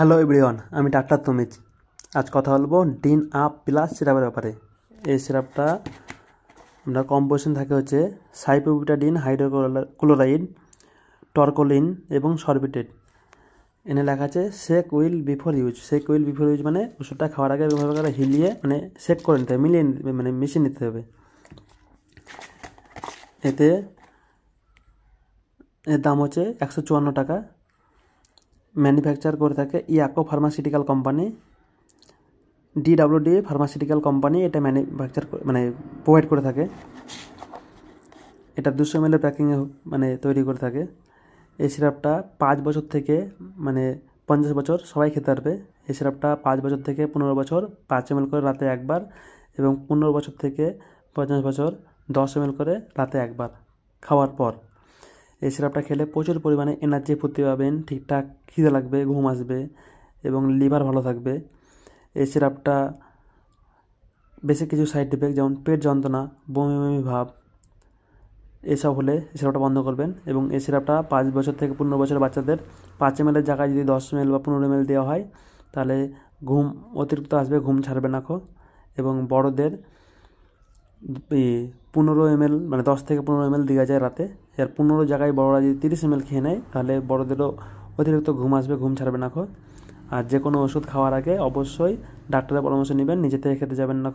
Hello everyone, আমি doctor তমিজ। আজ কথা বলবো ডিন আপ প্লাস সিরাপের ব্যাপারে। এই সিরাপটা আমরা কম্পোজিশন থাকে হচ্ছে সাইপ্রোবিটাডিন, হাইড্রোক্লোরাইড, টরকোলিন এবং সরবিটেট। এনে লেখা আছে shake will before use. Shake will before use মানে ওষুধটা খাওয়ার আগে এভাবে করে হিলিয়ে শেক করে নিতে হবে, মিলিয়ে মিশিয়ে নিতে হবে। এর দাম হচ্ছে 154 টাকা। ম্যানুফ্যাকচার করে থাকে ইয়াকো pharmaceutical company, DWD pharmaceutical company এটা ম্যানুফ্যাকচার প্রোভাইড করে থাকে। এটা 200 ml প্যাকিংয়ে তৈরি করে থাকে। এই সিরাপটা 5 বছর থেকে 50 বছর সবাই খেতে পারবে। এই সিরাপটা 5 বছর থেকে 15 বছর 5 ml করে রাতে একবার, এবং 15 বছর থেকে 50 বছর 10 ml করে রাতে একবার খাওয়ার পর। এই সিরাপটা খেলে প্রচুর পরিমাণে এনার্জি ফুর্তি পাবেন, ঠিকঠাক খিদে লাগবে, ঘুম আসবে এবং লিভার ভালো থাকবে। এই সিরাপটা বেশি কিছু সাইড এফেক্ট যেমন পেট যন্ত্রণা, বমি বমি ভাব এসব হলে এই সিরাপটা বন্ধ করবেন। এবং এই সিরাপটা 5 বছর থেকে 15 বছর বাচ্চাদের 5 ml জায়গায় যদি 10 ml বা 15 ml দেওয়া হয় তাহলে ঘুম অতিরিক্ত আসবে, ঘুম ছাড়বে না। এবং বড়দের 15 ml 10 থেকে 15 ml দেওয়া যায় রাতে। এর 15 জায়গায় বড়রা যদি 30 ml খেয়ে নেয় তাহলে বড়দেরও অতিরিক্ত ঘুম আসবে, ঘুম ছাড়বে না। আর যে কোনো ওষুধ খাওয়ার আগে অবশ্যই ডাক্তারের পরামর্শ নেবেন, নিজে থেকে খেতে যাবেন না।